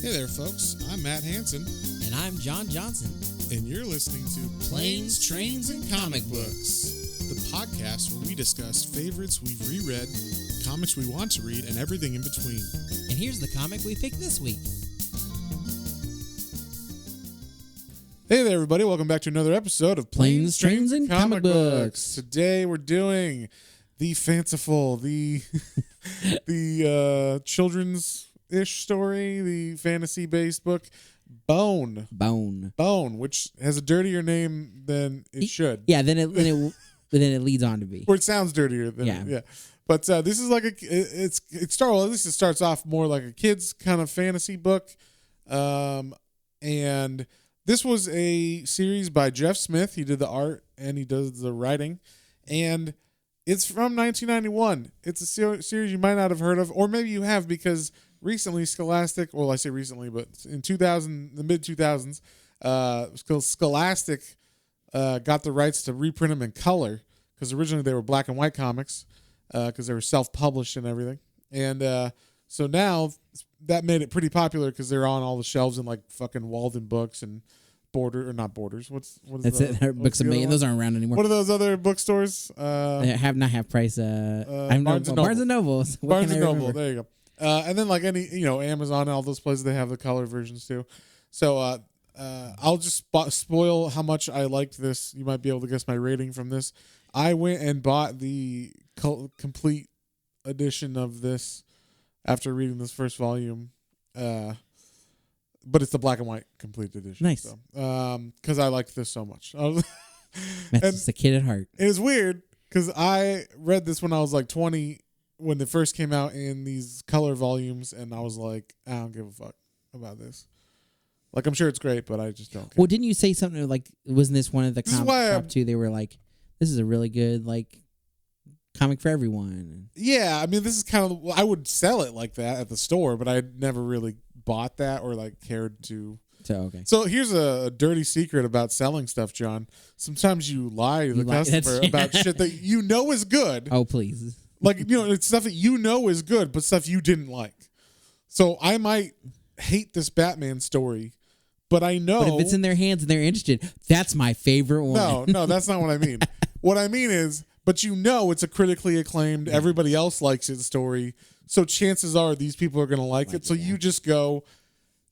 Hey there, folks. I'm Matt Hansen, And I'm John Johnson. and you're listening to Planes, Trains, and Comic Books, the podcast where we discuss favorites we've reread, comics we want to read, and everything in between. And here's the comic we picked this week. Hey there, everybody. Welcome back to another episode of Planes, Trains, and Comic Books. Today we're doing the fanciful, the children's-ish story, the fantasy-based book, Bone, which has a dirtier name than it should. Yeah, then it leads on to be. Or it sounds dirtier than yeah. But this is like it starts off more like a kid's kind of fantasy book, and this was a series by Jeff Smith. He did the art and he does the writing, and it's from 1991. It's a series you might not have heard of, or maybe you have because recently Scholastic. Well, I say recently, but in the mid 2000s, Scholastic got the rights to reprint them in color because originally they were black and white comics because they were self-published and everything. And so now that made it pretty popular because they're on all the shelves in like fucking Walden Books and not Borders. What is That's it. Books a Million. Those aren't around anymore. What are those other bookstores? They have not half price. Barnes and Noble. Barnes and Noble. Barnes and Noble. There you go. And then like Amazon and all those places, they have the color versions too. So I'll just spoil how much I liked this. You might be able to guess my rating from this. I went and bought the complete edition of this after reading this first volume. But it's the black and white complete edition. Nice. Because I liked this so much. That's just a kid at heart. It was weird because I read this when I was like 20 when it first came out in these color volumes, and I was like, I don't give a fuck about this. Like, I'm sure it's great, but I just don't care. Well, didn't you say something like, wasn't this one of the comic shop too? They were like, this is a really good like comic for everyone. Yeah, I mean, this is kind of, I would sell it like that at the store, but I never really bought that or like cared to. So here's a dirty secret about selling stuff, John. Sometimes you lie to the customer about shit that you know is good. Oh, please. Like, it's stuff that you know is good, but stuff you didn't like. So I might hate this Batman story, but I know. But if it's in their hands and they're interested, that's my favorite one. No, that's not what I mean. What I mean is, but it's a critically acclaimed, everybody else likes it story. So chances are these people are going to like it. So you just go,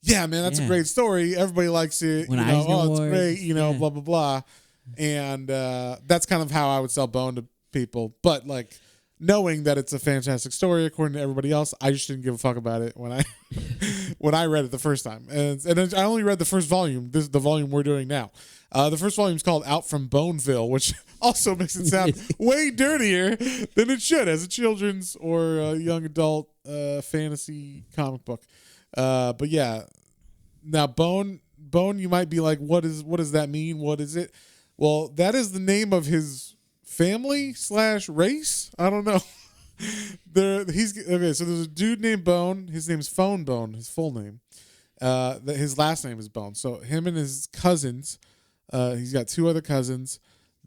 yeah, man, that's a great story. Everybody likes it. It's great, blah, blah, blah. And that's kind of how I would sell Bone to people. But like, knowing that it's a fantastic story according to everybody else, I just didn't give a fuck about it when I read it the first time. And I only read the first volume. This is the volume we're doing now. The first volume is called Out from Boneville, which also makes it sound way dirtier than it should as a children's or young adult fantasy comic book. But yeah, now Bone, you might be like, what does that mean? What is it? Well, that is the name of his family / race. I don't know. So there's a dude named Bone. His name's Phone Bone, his full name. His last name is Bone. So him and his cousins, he's got two other cousins.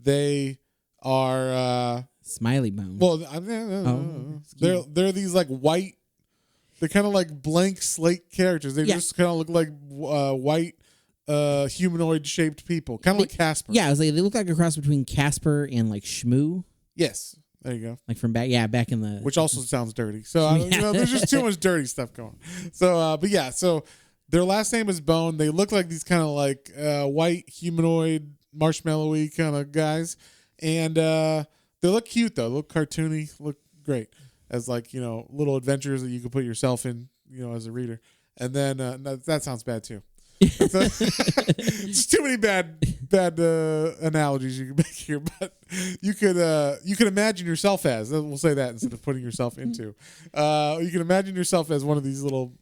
They are Smiley Bone. Well, they're these like white. They're kind of like blank slate characters. They just kind of look like white humanoid shaped people, kind of like Casper. Yeah, I was like, they look like a cross between Casper and like Shmoo. Yes, there you go. Like from back in the, which also sounds dirty. So there's just too much dirty stuff going. So, but yeah, so their last name is Bone. They look like these kind of like white humanoid marshmallowy kind of guys, and they look cute though. They look cartoony. Look great as like little adventures that you could put yourself in as a reader. And then that sounds bad too. Just too many bad analogies you can make here, but you could imagine yourself as, we'll say that instead of putting yourself into, you can imagine yourself as one of these little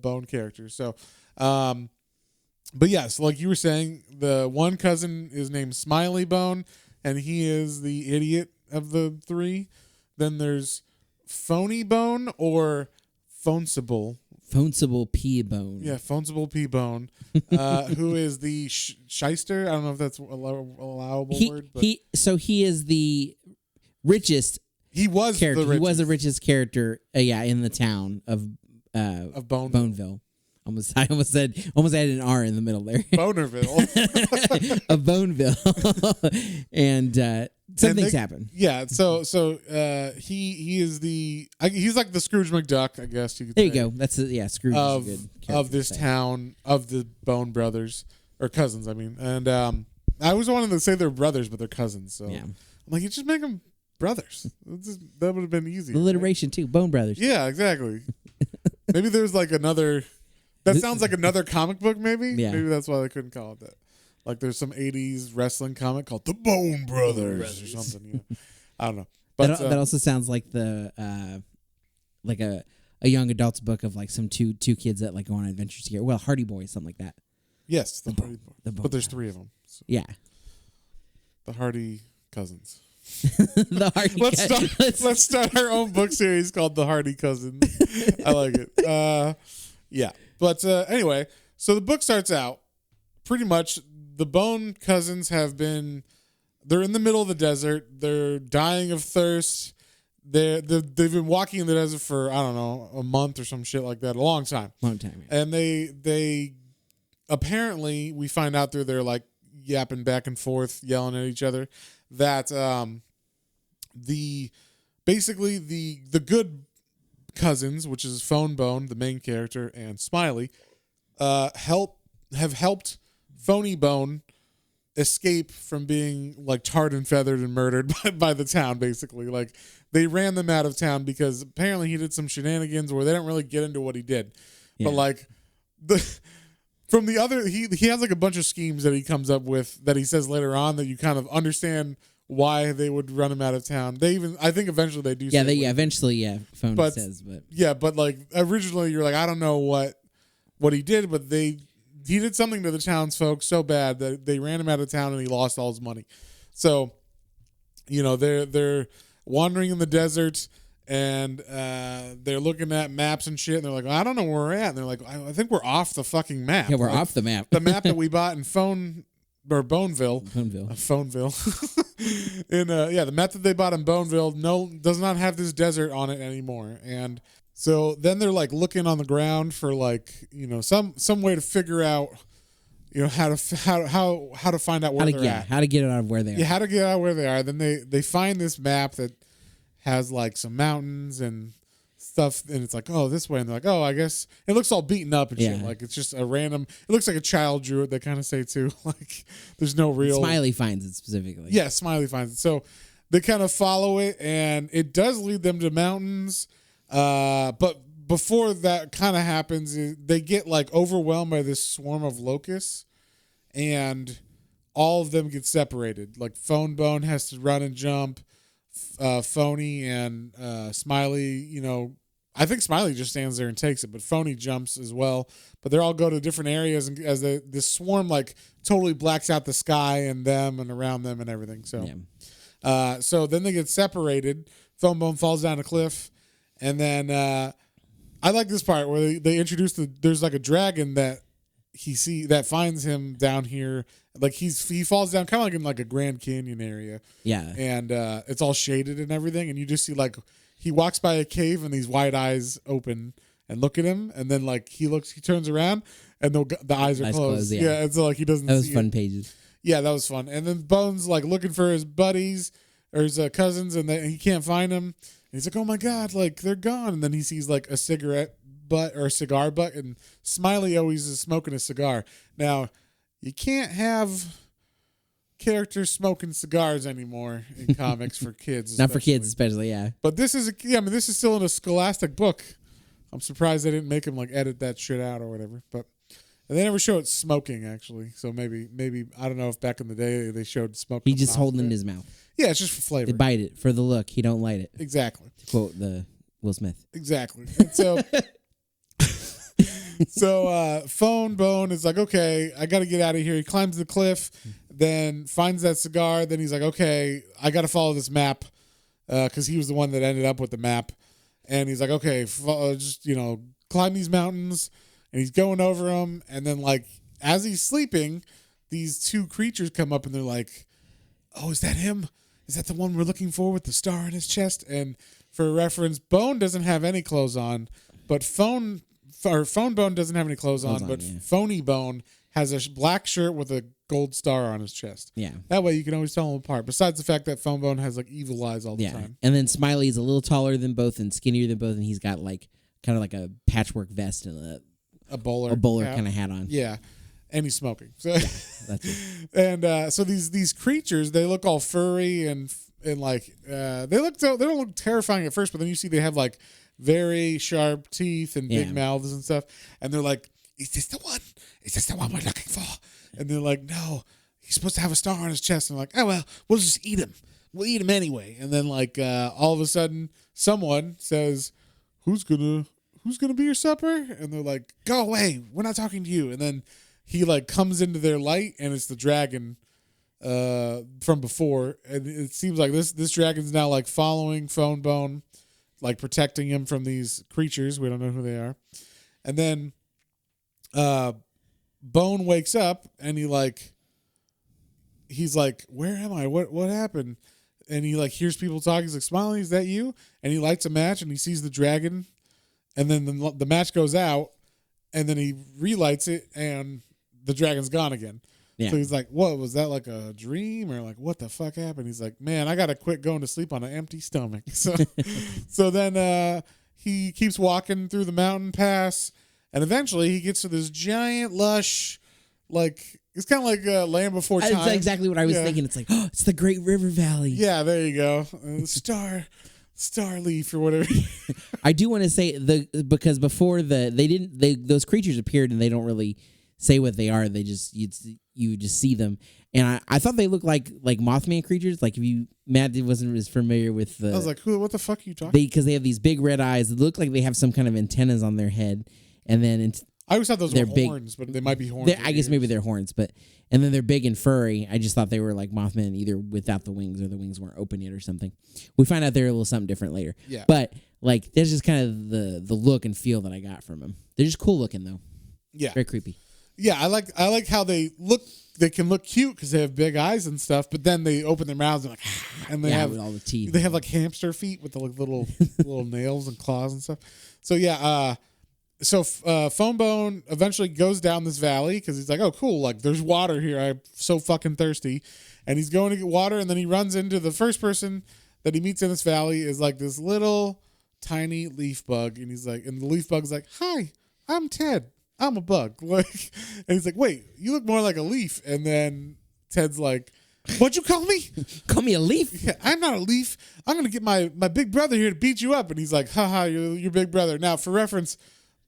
Bone characters. So but yes, like you were saying, the one cousin is named Smiley Bone, and he is the idiot of the three. Then there's Phony Bone or Phonesible P Bone. Yeah, Phonesible P Bone, who is the shyster. I don't know if that's allowable word. But he is the richest. He was character. the richest. He was the richest character. In the town of Boneville. Boneville. I almost added an R in the middle there. Bonerville. Of Boneville. And some things happen. Yeah, so he is he's like the Scrooge McDuck, I guess you could There say. you go. That's Scrooge is a good character of this town, of the Bone brothers, or cousins, I mean. And I always wanted to say they're brothers, but they're cousins. So I'm like, you just make them brothers. That would have been easy. Alliteration too. Bone Brothers. Yeah, exactly. Maybe there's like another. That sounds like another comic book. Maybe. Yeah. Maybe that's why they couldn't call it that. Like there's some '80s wrestling comic called The Bone Brothers or something. You know? I don't know. But that also sounds like the like a young adult's book of like some two kids that like go on adventures together. Well, Hardy Boys, something like that. Yes, the Hardy Boys. But there's 3 of them. So. Yeah. The Hardy Cousins. The Hardy Let's start our own book series called The Hardy Cousins. I like it. Yeah. But anyway, so the book starts out pretty much the Bone cousins they're in the middle of the desert. They're dying of thirst. They've been walking in the desert for, I don't know, a month or some shit like that, a long time. Yeah. And they apparently, we find out through their like yapping back and forth, yelling at each other, that the good cousins, which is Phone Bone, the main character, and Smiley, have helped Phony Bone escape from being like tarred and feathered and murdered by the town. Basically, like they ran them out of town because apparently he did some shenanigans where they don't really get into what he did, but like from the other, he has like a bunch of schemes that he comes up with that he says later on that you kind of understand why they would run him out of town. I think eventually they do. Eventually, Phone says, but yeah, but like originally you're like, I don't know what he did, but he did something to the townsfolk so bad that they ran him out of town and he lost all his money. So, you know, they're wandering in the desert and they're looking at maps and shit and they're like, I don't know where we're at. And they're like, I think we're off the fucking map. Yeah, we're off the map. The map that we bought in Boneville. Phoneville. And the map that they bought in Boneville does not have this desert on it anymore. And so then they're like looking on the ground for like, you know, some way to figure out, you know, how to find out where they're at. How to get out of where they are. Yeah, how to get out of where they are. Then they find this map that has like some mountains and stuff, and it's like, oh, this way, and they're like, oh, I guess it looks all beaten up and shit. Like it's just a random. It looks like a child drew it. They kind of say too, like there's no real. Smiley finds it specifically. Yeah, Smiley finds it. So they kind of follow it, and it does lead them to mountains. But before that kind of happens, they get like overwhelmed by this swarm of locusts, and all of them get separated. Like Phone Bone has to run and jump. Phony and Smiley, you know, I think Smiley just stands there and takes it, but Phony jumps as well. But they all go to different areas, and as this swarm like totally blacks out the sky and them and around them and everything. So, so then they get separated. Phone Bone falls down a cliff, and then I like this part where they introduce there's like a dragon that that finds him down here. Like he falls down kind of like in like a Grand Canyon area. Yeah. And it's all shaded and everything. And you just see like he walks by a cave and these wide eyes open and look at him. And then like he turns around and the eyes are closed. Yeah. And so like he doesn't see That was fun pages. Yeah, that was fun. And then Bone's like looking for his buddies or his cousins and he can't find them. And he's like, oh my God, like they're gone. And then he sees like a cigarette butt or a cigar butt. And Smiley always is smoking a cigar. Now, you can't have characters smoking cigars anymore in comics for kids. Not for kids, especially, yeah. But this is this is still in a Scholastic book. I'm surprised they didn't make him like edit that shit out or whatever. But they never showed smoking actually. So maybe I don't know if back in the day they showed smoking. He just holding it in his mouth. Yeah, it's just for flavor. They bite it for the look. He don't light it. Exactly. To quote the Will Smith. Exactly. And so. So Phone Bone is like, okay, I got to get out of here. He climbs the cliff, then finds that cigar. Then he's like, okay, I got to follow this map because he was the one that ended up with the map. And he's like, okay, just, you know, climb these mountains. And he's going over them. And then, like, as he's sleeping, these two creatures come up and they're like, oh, is that him? Is that the one we're looking for with the star in his chest? And for reference, Bone doesn't have any clothes on, but Phone Phone Bone doesn't have any clothes on, but Phony Bone has a black shirt with a gold star on his chest. Yeah. That way you can always tell them apart. Besides the fact that Phone Bone has like evil eyes all the time. And then Smiley's a little taller than both and skinnier than both, and he's got like kind of like a patchwork vest and a bowler kind of hat on. Yeah. And he's smoking. So that's it. And so these creatures, they look all furry and like they don't look terrifying at first, but then you see they have like very sharp teeth and big mouths and stuff, and they're like, is this the one? Is this the one we're looking for? And they're like, no, he's supposed to have a star on his chest. And I'm like, oh well, we'll just eat him. We'll eat him anyway. And then like all of a sudden, someone says, who's gonna be your supper? And they're like, go away, we're not talking to you. And then he like comes into their light, and it's the dragon from before, and it seems like this dragon's now like following Phone Bone, like protecting him from these creatures. We don't know who they are. And then Bone wakes up, and he's like, where am I? What happened? And he like hears people talking. He's like, Smiley, is that you? And he lights a match, and he sees the dragon, and then the match goes out, and then he relights it, and the dragon's gone again. Yeah. So he's like, what, was that like a dream, or like what the fuck happened? He's like, man, I gotta quit going to sleep on an empty stomach. So then he keeps walking through the mountain pass, and eventually he gets to this giant lush, like it's kind of like Land Before Time. That's exactly what I was thinking. It's like, oh, it's the Great River Valley. Yeah, there you go. Star leaf or whatever. I do want to say because before those creatures appeared, and they don't really say what they are. They just you just see them, and I thought they looked like Mothman creatures. Like if Matt wasn't as familiar with the. I was like, who? What the fuck are you talking? Because they have these big red eyes. They look like they have some kind of antennas on their head, and then I always thought those were horns, but they might be horns. I guess maybe they're horns, and then they're big and furry. I just thought they were like Mothman, either without the wings or the wings weren't open yet or something. We find out they're a little something different later. Yeah, but like there's just kind of the look and feel that I got from them. They're just cool looking though. Yeah, very creepy. Yeah, I like how they look. They can look cute because they have big eyes and stuff, but then they open their mouths and and they have with all the teeth. They have like hamster feet with the like, little nails and claws and stuff. So yeah, Phone Bone eventually goes down this valley because he's like, oh cool, like there's water here. I'm so fucking thirsty, and he's going to get water, and then he runs into the first person that he meets in this valley is like this little tiny leaf bug, and he's like, and the leaf bug's like, hi, I'm Ted. I'm a bug. Like, and he's like, wait, you look more like a leaf. And then Ted's like, what'd you call me? Call me a leaf? Yeah, I'm not a leaf. I'm going to get my big brother here to beat you up. And he's like, haha, you're your big brother. Now, for reference,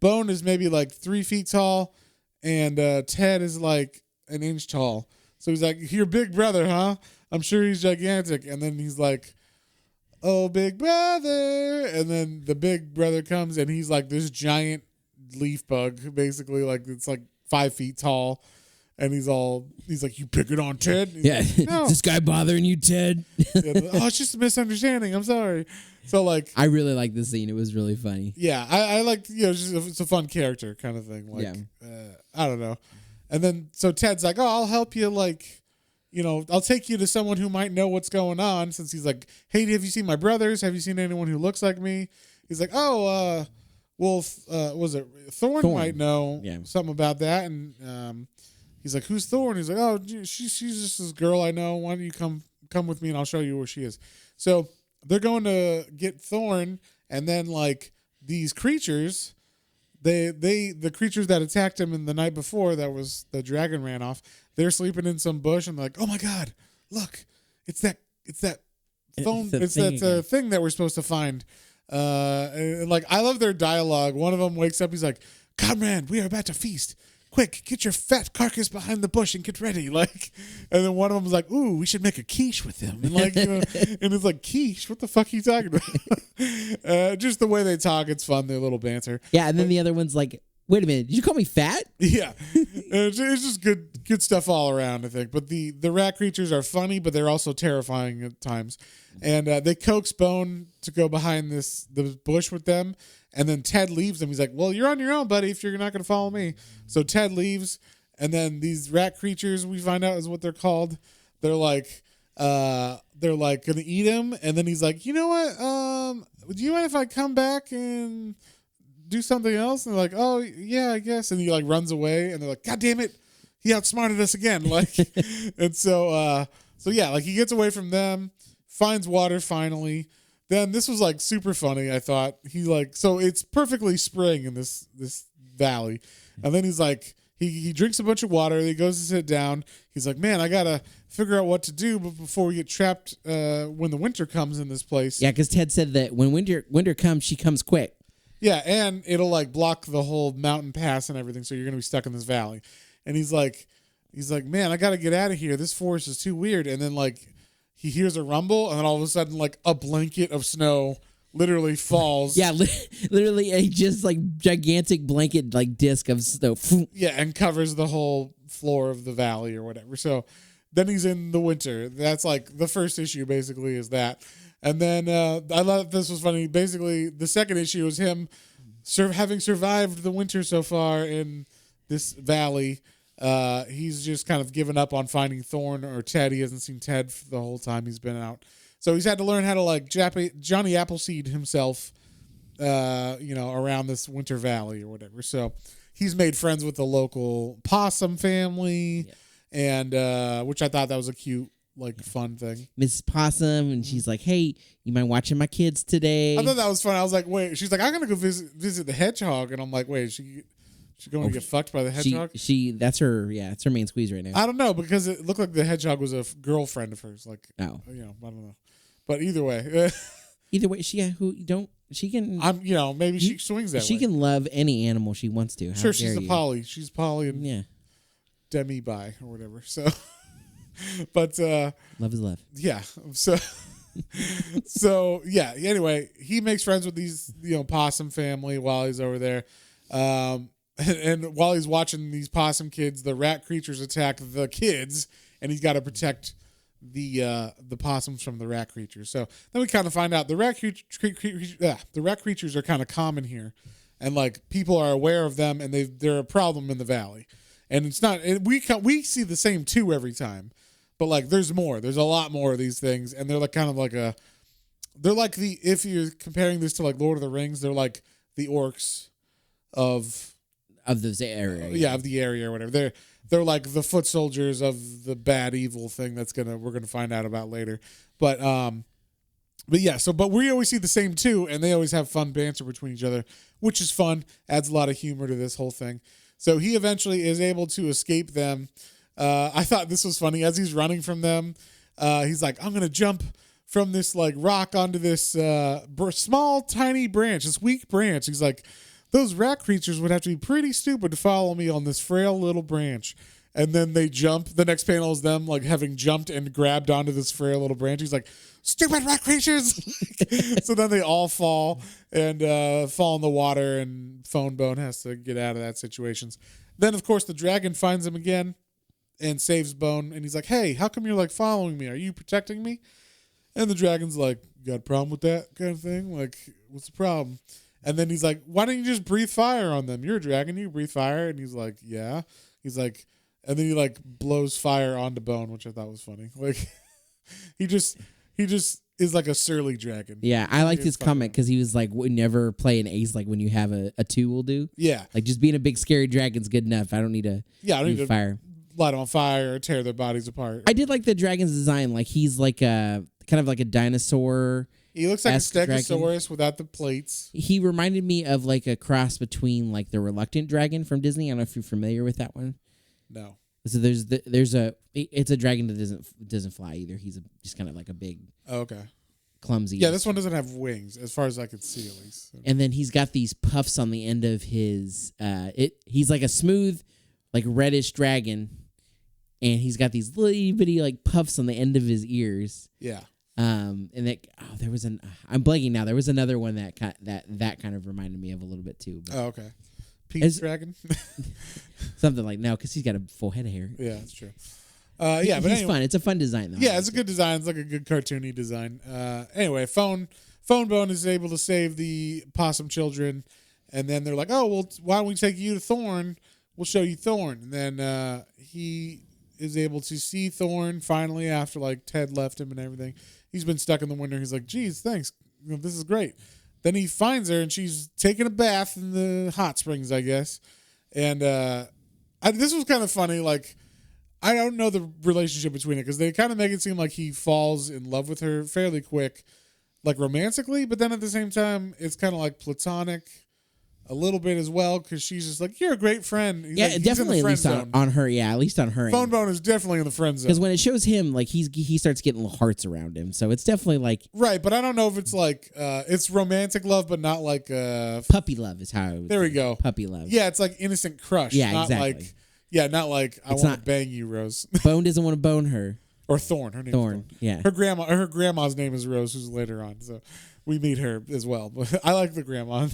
Bone is maybe like 3 feet tall, and Ted is like an inch tall. So he's like, your big brother, huh? I'm sure he's gigantic. And then he's like, oh, big brother. And then the big brother comes, and he's like this giant leaf bug, basically, like it's like 5 feet tall, and he's like, you pick it on Ted? Yeah, like, no. Is this guy bothering you, Ted? Oh, it's just a misunderstanding, I'm sorry. So like, I really like this scene. It was really funny. Yeah, I like, it's a fun character kind of thing. Like, I don't know. And then so Ted's like, oh, I'll help you, like, I'll take you to someone who might know what's going on, since he's like, hey, have you seen my brothers? Have you seen anyone who looks like me? He's like, oh, well, was it Thorn might know something about that, and he's like, "Who's Thorn?" He's like, "Oh, she's just this girl I know. Why don't you come with me, and I'll show you where she is." So they're going to get Thorn, and then like these creatures, the creatures that attacked him in the night before, that was the dragon ran off. They're sleeping in some bush, and they're like, "Oh my god, look, it's that phone, it's that thing that we're supposed to find." And like, I love their dialogue. One of them wakes up, he's like, "Comrade, we are about to feast. Quick, get your fat carcass behind the bush and get ready." Like, and then one of them was like, "Ooh, we should make a quiche with them." And like, and it's like, quiche? What the fuck are you talking about? Just the way they talk, it's fun. Their little banter. Yeah, and then the other one's like, "Wait a minute, did you call me fat?" Yeah, it's just good stuff all around, I think. But the rat creatures are funny, but they're also terrifying at times. And they coax Bone to go behind the bush with them, and then Ted leaves them. He's like, "Well, you're on your own, buddy, if you're not going to follow me." So Ted leaves, and then these rat creatures, we find out is what they're called. They're like going to eat him, and then he's like, "You know what? Do you mind if I come back and do something else? And they're like, oh yeah, I guess. And he like runs away, and they're like, God damn it, he outsmarted us again. Like, and so yeah, like he gets away from them, finds water finally. Then this was like super funny. I thought he like, so it's perfectly spring in this valley, and then he's like, he drinks a bunch of water. He goes to sit down. He's like, man, I gotta figure out what to do before we get trapped when the winter comes in this place. Yeah, because Ted said that when winter comes, she comes quick. Yeah, and it'll like block the whole mountain pass and everything, so you're gonna be stuck in this valley. And he's like, man, I gotta get out of here. This forest is too weird. And then like he hears a rumble, and then all of a sudden like a blanket of snow literally falls. Yeah, literally a just like gigantic blanket like disc of snow. Yeah, and covers the whole floor of the valley or whatever. So then he's in the winter. That's like the first issue basically is that. And then I thought this was funny. Basically, the second issue is him having survived the winter so far in this valley. He's just kind of given up on finding Thorn or Ted. He hasn't seen Ted the whole time he's been out. So he's had to learn how to like Johnny Appleseed himself, around this winter valley or whatever. So he's made friends with the local possum family, and which I thought that was a cute, like fun thing. Mrs. Possum, and she's like, "Hey, you mind watching my kids today?" I thought that was fun. I was like, "Wait," she's like, "I'm gonna go visit the hedgehog," and I'm like, "Wait, she going to get fucked by the hedgehog?" That's her. Yeah, it's her main squeeze right now. I don't know, because it looked like the hedgehog was a girlfriend of hers. Like, I don't know, but either way, she can. Maybe she swings that way. She can love any animal she wants to. Sure, she's a poly. She's poly and yeah, demi-bi or whatever. So. But love is love. Yeah. So yeah. Anyway, he makes friends with these possum family while he's over there, and while he's watching these possum kids, the rat creatures attack the kids, and he's got to protect the possums from the rat creatures. So then we kind of find out the rat creatures are kind of common here, and like people are aware of them, and they're a problem in the valley. And it's not. We see the same two every time. But like, there's more. There's a lot more of these things, and they're like kind of like they're like if you're comparing this to like Lord of the Rings, they're like the orcs of this area. Yeah, of the area or whatever. They're like the foot soldiers of the bad evil thing we're gonna find out about later. But yeah. But we always see the same two, and they always have fun banter between each other, which is fun. Adds a lot of humor to this whole thing. So he eventually is able to escape them. I thought this was funny. As he's running from them, he's like, I'm going to jump from this like rock onto this small, tiny branch, this weak branch. He's like, those rat creatures would have to be pretty stupid to follow me on this frail little branch. And then they jump. The next panel is them like having jumped and grabbed onto this frail little branch. He's like, stupid rat creatures. So then they all fall and fall in the water, and Phone Bone has to get out of that situation. Then, of course, the dragon finds him again and saves Bone, and he's like, hey, how come you're like following me? Are you protecting me? And the dragon's like, got a problem with that kind of thing? Like, what's the problem? And then he's like, why don't you just breathe fire on them? You're a dragon, you breathe fire. And he's like, yeah. He's like, and then he like blows fire onto Bone, which I thought was funny. Like, he just is like a surly dragon. Yeah, I liked his comment because he was like, would never play an ace like when you have a 2 will do. Yeah. Like, just being a big scary dragon's good enough. I don't need to fire. Light them on fire or tear their bodies apart. I did like the dragon's design. Like, he's like a kind of like a dinosaur. He looks like a stegosaurus without the plates. He reminded me of like a cross between like the Reluctant Dragon from Disney. I don't know if you're familiar with that one. No. So it's a dragon that doesn't fly either. He's just kind of like a big, clumsy. Yeah, this one doesn't have wings, as far as I can see, at least. And then he's got these puffs on the end of his. He's like a smooth, like reddish dragon. And he's got these little bitty like puffs on the end of his ears. Yeah. And there was I'm blanking now. There was another one that kind of reminded me of a little bit too. But okay. Pete's dragon. Something like because he's got a full head of hair. Yeah, that's true. But he's fun. It's a fun design though. Yeah, it's a good design. It's like a good cartoony design. Anyway, Phone Bone is able to save the possum children, and then they're like, oh well, why don't we take you to Thorn? We'll show you Thorn. And then he is able to see Thorn finally after like Ted left him and everything. He's been stuck in the winter. He's like, geez, thanks. This is great. then he finds her and she's taking a bath in the hot springs, I guess. And this was kind of funny. Like, I don't know the relationship between it because they kind of make it seem like he falls in love with her fairly quick, like romantically, but then at the same time, it's kind of like platonic a little bit as well because she's just like, you're a great friend. He's definitely at least on her. Yeah, at least on her. Phone Bone is definitely in the friend zone. Because when it shows him, like he starts getting little hearts around him, so it's definitely like right. But I don't know if it's like it's romantic love, but not like puppy love is how. There we go. Puppy love. Yeah, it's like innocent crush. Yeah, not exactly. Like, yeah, not like I want to bang you, Rose. Bone doesn't want to bone her. Or Thorn. Her name is Thorn. Yeah. Her grandma's name is Rose, who's later on. So we meet her as well. But I like the grandma.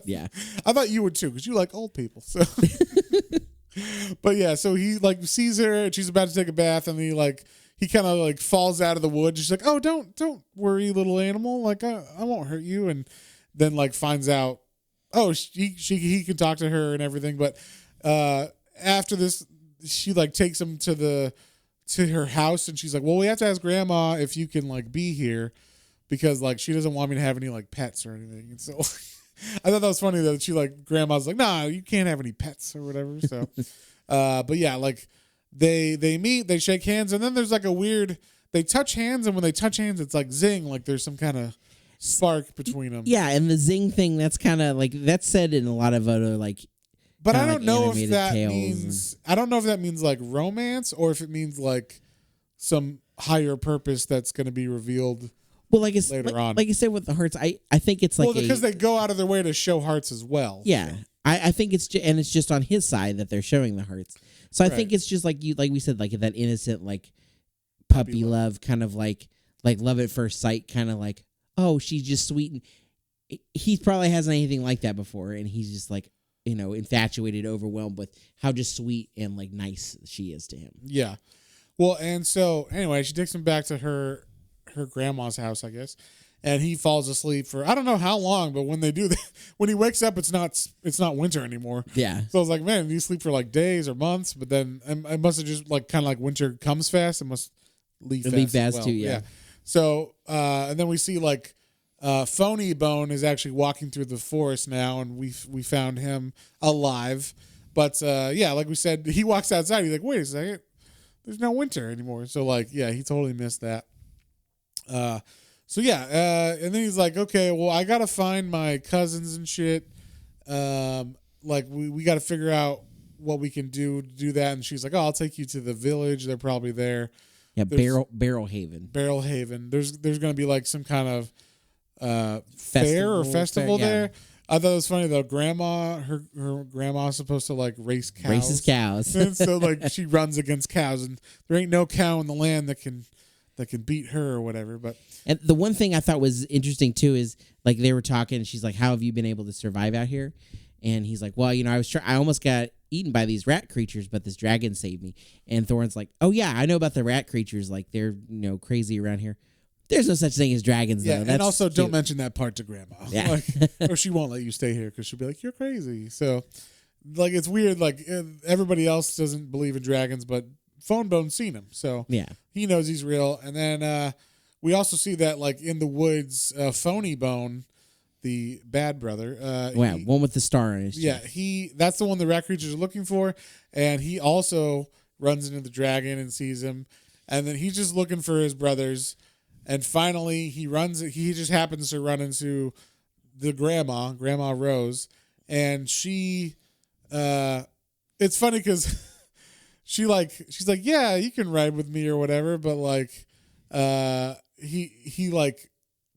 Yeah. I thought you would too, because you like old people. So but yeah, so he like sees her and she's about to take a bath and he kind of like falls out of the wood. She's like, oh, don't worry, little animal. Like I won't hurt you. And then like finds out, oh, he can talk to her and everything. But after this, she like takes him to her house and she's like, well, we have to ask grandma if you can like be here because like she doesn't want me to have any like pets or anything. And so I thought that was funny that she like grandma's like, nah, you can't have any pets or whatever. So but yeah, like they meet, they shake hands, and then there's like a weird, they touch hands, and when they touch hands it's like zing, like there's some kind of spark between them. Yeah, and the zing thing, that's kind of like that's said in a lot of other like. But I don't know if that means. I don't know if that means like romance or if it means like some higher purpose that's going to be revealed. Well, like it's later on, like you said with the hearts, I think it's like because they go out of their way to show hearts as well. Yeah, I think it's and it's just on his side that they're showing the hearts. So I think it's just like we said, like that innocent like puppy love, kind of like love at first sight, kind of like, oh, she's just sweet. And he probably hasn't anything like that before, and he's just like, infatuated, overwhelmed with how just sweet and like nice she is to him. Yeah. Well, and so anyway, she takes him back to her grandma's house, I guess, and he falls asleep for I don't know how long, but when they do that, when he wakes up, it's not winter anymore. Yeah. So I was like, man, you sleep for like days or months, but then it must have just like kind of like winter comes fast, it must leave fast as well. Too. Yeah. So and then we see like. Phony Bone is actually walking through the forest now, and we found him alive. But yeah, like we said, he walks outside. He's like, "Wait a second, there's no winter anymore." So like, yeah, he totally missed that. So yeah, and then he's like, "Okay, well, I gotta find my cousins and shit. Like we got to figure out what we can do to do that." And she's like, "Oh, I'll take you to the village. They're probably there." Yeah, Barrel Haven. Barrel Haven. There's gonna be like some kind of fair or festival there. Yeah. I thought it was funny though. Her grandma's supposed to like race cows. Races cows. And so like she runs against cows, and there ain't no cow in the land that can beat her or whatever. But and the one thing I thought was interesting too is like they were talking, and she's like, "How have you been able to survive out here?" And he's like, "Well, I almost got eaten by these rat creatures, but this dragon saved me." And Thorne's like, "Oh yeah, I know about the rat creatures. Like they're crazy around here." There's no such thing as dragons, though. Yeah, and also cute. Don't mention that part to Grandma. Yeah. Or she won't let you stay here because she'll be like, you're crazy. So, like, it's weird. Like, everybody else doesn't believe in dragons, but Phone Bone's seen him. So, yeah, he knows he's real. And then we also see that, like, in the woods, Phony Bone, the bad brother. One with the star on his chest. Yeah, that's the one the rat creatures are looking for. And he also runs into the dragon and sees him. And then he's just looking for his brothers. And finally, he just happens to run into the grandma Rose, and she, it's funny because she's like, yeah, you can ride with me or whatever, but like, he like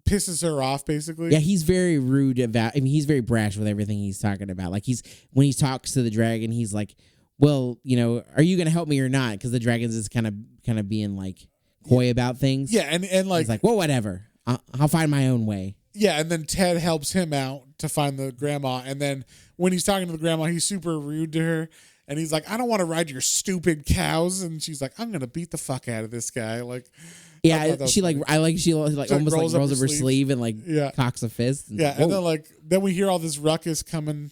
pisses her off basically. Yeah, he's very rude about. I mean, he's very brash with everything he's talking about. Like when he talks to the dragon, he's like, well, are you gonna help me or not? Because the dragon's is kind of being like. Coy about things. Yeah, and like... He's like, well, whatever. I'll find my own way. Yeah, and then Ted helps him out to find the grandma. And then when he's talking to the grandma, he's super rude to her. And he's like, I don't want to ride your stupid cows. And she's like, I'm going to beat the fuck out of this guy. Like... Yeah, she almost rolls up her sleeve and like cocks a fist. And, and then we hear all this ruckus coming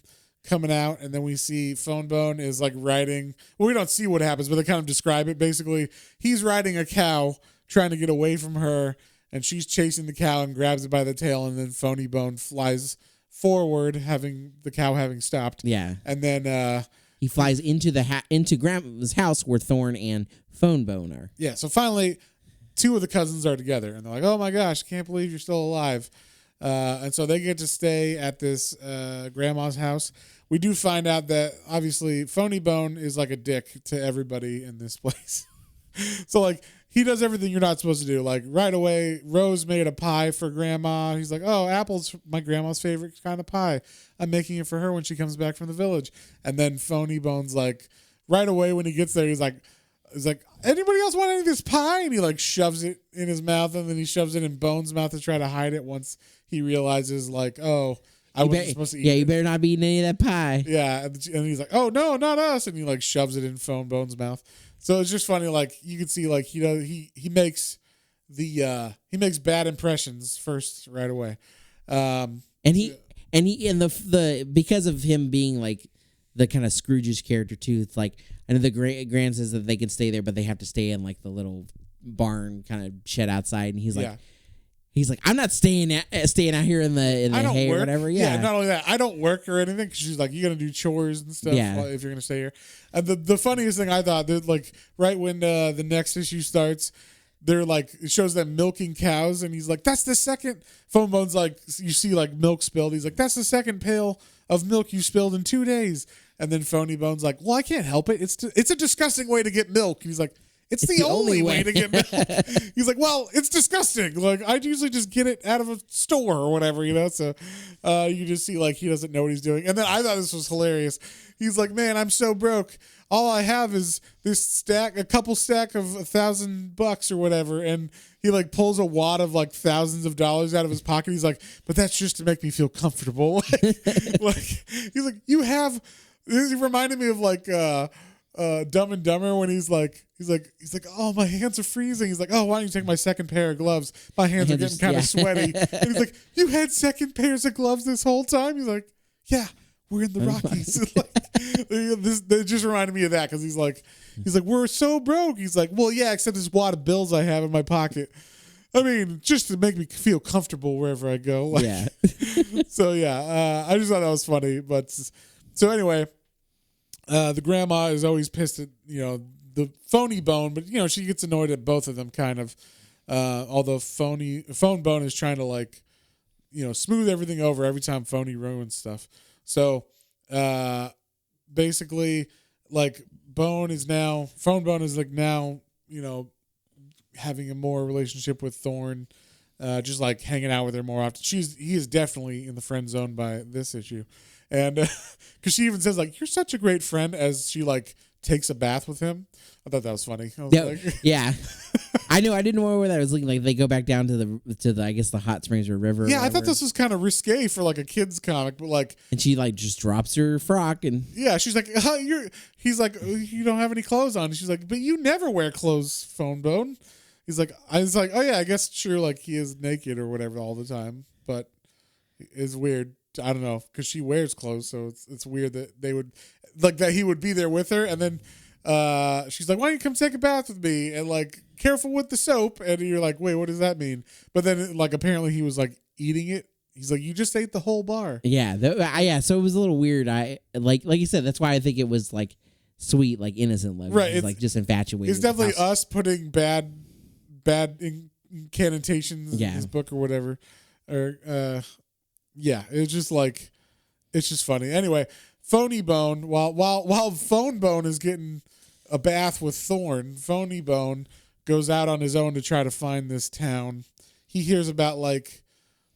out, and then we see Phone Bone is like riding. Well, we don't see what happens, but they kind of describe it. Basically, he's riding a cow trying to get away from her, and she's chasing the cow and grabs it by the tail, and then Phony Bone flies forward, having the cow having stopped. Yeah. And then he flies into into Grandma's house where Thorn and Phone Bone are. Yeah, so finally, two of the cousins are together, and they're like, "Oh my gosh, can't believe you're still alive!" And so they get to stay at this grandma's house. We do find out that obviously Phony Bone is like a dick to everybody in this place. So like he does everything you're not supposed to do. Like right away, Rose made a pie for Grandma. He's like, "Oh, apple's my grandma's favorite kind of pie. I'm making it for her when she comes back from the village." And then Phony Bone's like, right away when he gets there, he's like, "Anybody else want any of this pie?" And he like shoves it in his mouth, and then he shoves it in Bone's mouth to try to hide it once he realizes like, "Oh, I wasn't supposed to eat it." Yeah, you better not be eating any of that pie. Yeah, and he's like, "Oh no, not us!" And he like shoves it in Phone Bone's mouth. So it's just funny, like you can see, like he makes bad impressions first right away, and the because of him being like the kind of Scrooge's character too. It's like I know the Grand says that they can stay there, but they have to stay in like the little barn kind of shed outside, and he's like. Yeah. He's like, I'm not staying out here in the hay or whatever. Yeah, not only that, I don't work or anything because she's like, you got to do chores and stuff if you're gonna stay here. And the funniest thing I thought, that like right when the next issue starts, they're like, it shows them milking cows, and he's like, that's the second. Phone Bone's like, you see like milk spilled. He's like, that's the second pail of milk you spilled in 2 days. And then Phony Bone's like, well, I can't help it. It's a disgusting way to get milk. And he's like. It's the only way to get milk. He's like, well, it's disgusting. Like, I usually just get it out of a store or whatever, you know? So you just see, like, he doesn't know what he's doing. And then I thought this was hilarious. He's like, man, I'm so broke. All I have is this a couple stack of $1,000 or whatever. And he, like, pulls a wad of, like, thousands of dollars out of his pocket. He's like, but that's just to make me feel comfortable. Like, he's like, you have... He reminded me of, like... Dumb and Dumber when he's like, oh, my hands are freezing. He's like, oh, why don't you take my second pair of gloves? My hands are getting kind of sweaty. And he's like, you had second pairs of gloves this whole time? He's like, yeah, we're in the Rockies. That just reminded me of that because he's like, we're so broke. He's like, well, yeah, except this wad of bills I have in my pocket. I mean, just to make me feel comfortable wherever I go. Like, yeah. So yeah, I just thought that was funny. But so anyway. The grandma is always pissed at, the Phony Bone, but, she gets annoyed at both of them kind of. Although Phone Bone is trying to, like, smooth everything over every time Phony ruins stuff. So, basically, like, Phone Bone is, like, now, having a more relationship with Thorn, just, like, hanging out with her more often. He is definitely in the friend zone by this issue. And because she even says, like, you're such a great friend as she, like, takes a bath with him. I thought that was funny. Yeah. I know. I didn't know where that was looking like. They go back down to the I guess, the hot springs or river. Yeah, I thought this was kind of risque for, like, a kid's comic. But, like... And she, like, just drops her frock and... Yeah, she's like, he's like, you don't have any clothes on. And she's like, but you never wear clothes, Phone Bone. I was like, oh, yeah, I guess, sure, like, he is naked or whatever all the time. But it's weird. I don't know, because she wears clothes, so it's weird that they would like that he would be there with her, and then she's like, "Why don't you come take a bath with me?" And like, careful with the soap, and you're like, "Wait, what does that mean?" But then like apparently he was like eating it. He's like, "You just ate the whole bar." Yeah, yeah. So it was a little weird. I like you said. That's why I think it was like sweet, like innocent love, right? It's like just infatuated. It's definitely us putting bad incantations in his book or whatever, or. Yeah, it's just like, it's just funny. Anyway, Phony Bone, while Phone Bone is getting a bath with Thorn, Phony Bone goes out on his own to try to find this town. He hears about like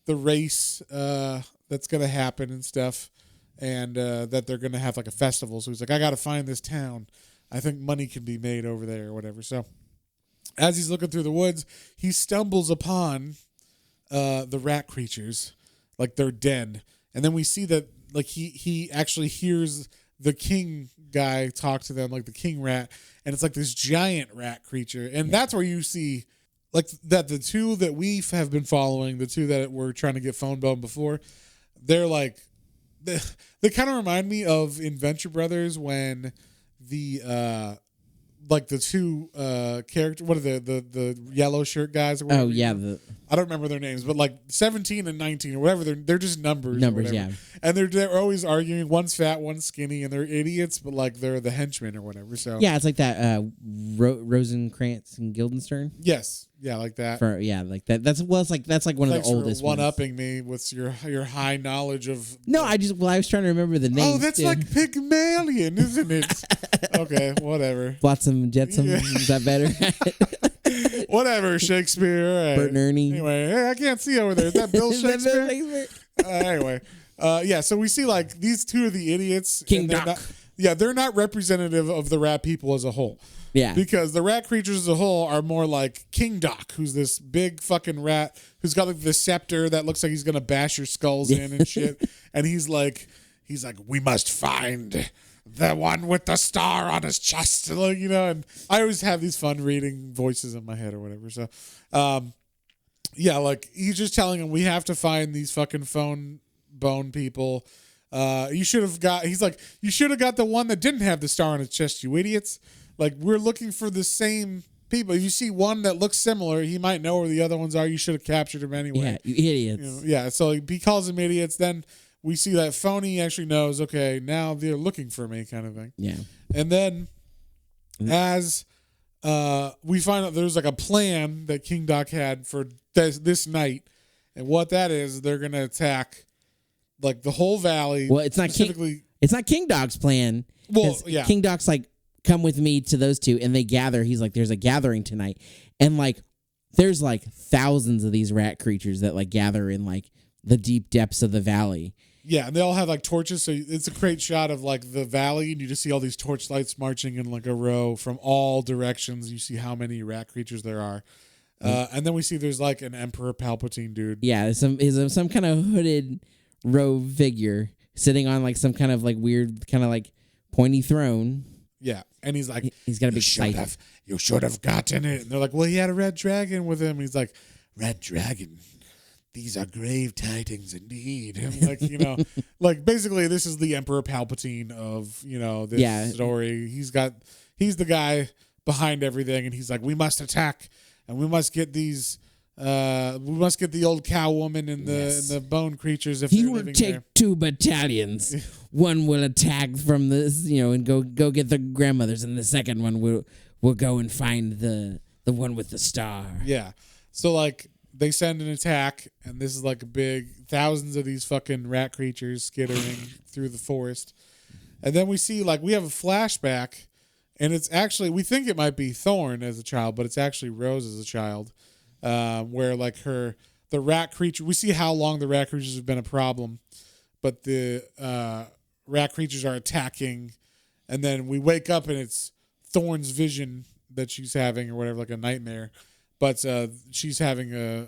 the race that's gonna happen and stuff, and that they're gonna have like a festival. So he's like, I gotta find this town. I think money can be made over there or whatever. So as he's looking through the woods, he stumbles upon the rat creatures. Like their den, and then we see that like he actually hears the king guy talk to them, like the king rat, and it's like this giant rat creature, and that's where you see like that the two that we have been following, the two that were trying to get Phone Bone before, they're like they kind of remind me of in Venture Brothers when the like the two characters. What are the yellow shirt guys? Or Oh yeah, I don't remember their names, but like 17 and 19 or whatever. They're just numbers. Numbers, yeah. And they're always arguing. One's fat, one's skinny, and they're idiots, but like they're the henchmen or whatever. So yeah, it's like that Rosencrantz and Guildenstern. Yes, yeah, like that. Like that. That's one of the oldest ones. One-upping me with your high knowledge of. No, I was trying to remember the name. Oh, that's like Pygmalion, isn't it? Okay, whatever. Flotsam and Jetsam. Yeah. Is that better? Whatever, Shakespeare. Right. Bert and Ernie. Anyway, hey, I can't see over there. Is that Bill Shakespeare? Anyway, so we see like these two are the idiots. King Doc. They're not representative of the rat people as a whole. Yeah. Because the rat creatures as a whole are more like King Doc, who's this big fucking rat who's got like the scepter that looks like he's gonna bash your skulls in and shit. And he's like, we must find the one with the star on his chest, like, and I always have these fun reading voices in my head or whatever. So, like he's just telling him we have to find these fucking phone bone people. You should have got the one that didn't have the star on his chest, you idiots. Like, we're looking for the same people. If you see one that looks similar, he might know where the other ones are. You should have captured him anyway. Yeah, you idiots. So he calls them idiots. Then we see that Phony actually knows, okay, now they're looking for me, kind of thing. Yeah. And then as we find out there's like a plan that King Doc had for this night. And what that is, they're going to attack like the whole valley. Well, it's not King Doc's plan. Well, yeah. King Doc's like, come with me to those two, and they gather. He's like, there's a gathering tonight. And like, there's like thousands of these rat creatures that like gather in like the deep depths of the valley. Yeah, and they all have like torches, so it's a great shot of like the valley, and you just see all these torch lights marching in like a row from all directions. You see how many rat creatures there are, and then we see there's like an Emperor Palpatine dude. Yeah, some kind of hooded robe figure sitting on like some kind of like weird kind of like pointy throne. Yeah, and he's like, he's got a big scythe. You should have gotten it. And they're like, well, he had a red dragon with him. He's like, red dragon. These are grave tidings indeed. And like, like basically this is the Emperor Palpatine of, this story. He's the guy behind everything. And he's like, we must attack and we must get these, we must get the old cow woman and the bone creatures. If he will take 2 battalions. One will attack from this, and go get the grandmothers. And the second one will go and find the one with the star. Yeah. So like, they send an attack, and this is like a big thousands of these fucking rat creatures skittering through the forest. And then we see like we have a flashback, and it's actually we think it might be Thorn as a child, but it's actually Rose as a child, where like the rat creature. We see how long the rat creatures have been a problem, but the rat creatures are attacking, and then we wake up and it's Thorn's vision that she's having or whatever, like a nightmare. But she's having a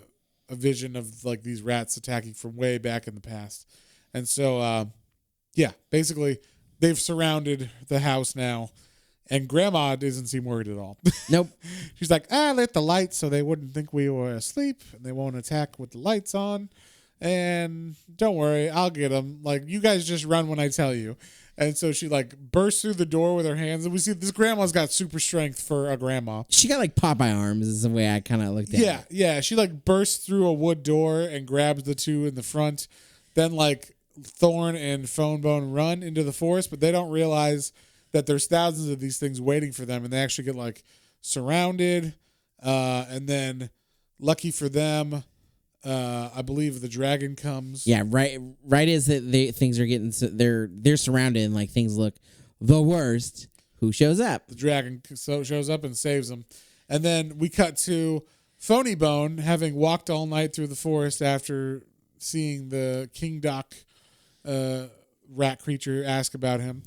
vision of like these rats attacking from way back in the past. And so, basically they've surrounded the house now, and Grandma doesn't seem worried at all. Nope. She's like, I lit the lights so they wouldn't think we were asleep and they won't attack with the lights on. And don't worry, I'll get them. Like, you guys just run when I tell you. And so she like bursts through the door with her hands, and we see this grandma's got super strength for a grandma. She got like Popeye arms is the way I kind of looked at it. Yeah. She like bursts through a wood door and grabs the two in the front. Then like Thorn and Phone Bone run into the forest, but they don't realize that there's thousands of these things waiting for them, and they actually get like surrounded. And then lucky for them, I believe the dragon comes. Yeah, right as that things are getting they're surrounded and like things look the worst. Who shows up? The dragon shows up and saves them. And then we cut to Phony Bone having walked all night through the forest after seeing the King Doc rat creature ask about him.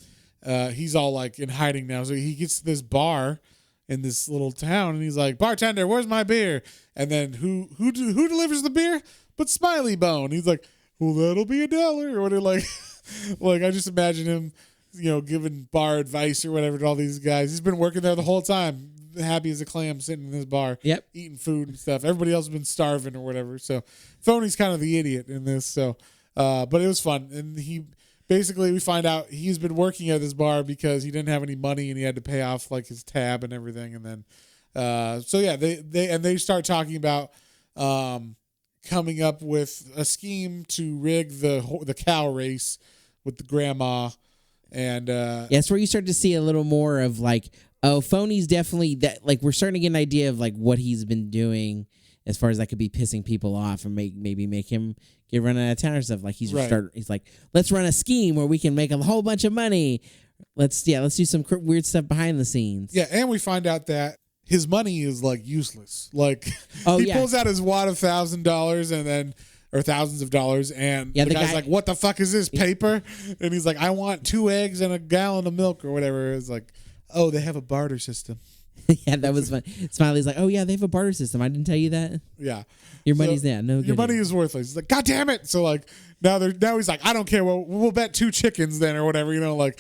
He's all like in hiding now. So he gets to this bar in this little town, and he's like, bartender, where's my beer? And then who delivers the beer but Smiley Bone? He's like, well, that'll be $1 or whatever. Like like I just imagine him giving bar advice or whatever to all these guys. He's been working there the whole time, happy as a clam, sitting in this bar, eating food and stuff. Everybody else has been starving or whatever. So Phony's kind of the idiot in this. So but it was fun, and he basically we find out he's been working at this bar because he didn't have any money and he had to pay off like his tab and everything. And then, they start talking about coming up with a scheme to rig the cow race with the grandma. And that's where you start to see a little more of like, oh, Phony's definitely that. Like we're starting to get an idea of like what he's been doing as far as that could be pissing people off and maybe make him get run out of town or stuff. Like he's like, let's run a scheme where we can make a whole bunch of money. Let's do some weird stuff behind the scenes. Yeah, and we find out that his money is like useless. Like he pulls out his wad of $1,000 and then. Or thousands of dollars, and the guy's like, "What the fuck is this paper?" And he's like, "I want 2 eggs and a gallon of milk or whatever." It's like, "Oh, they have a barter system." Yeah, that was fun. Smiley's like, "Oh yeah, they have a barter system. I didn't tell you that." Yeah, your money's no good. Your money is worthless. He's like, "God damn it!" So like now he's like, "I don't care. Well, we'll bet 2 chickens then or whatever." You know, like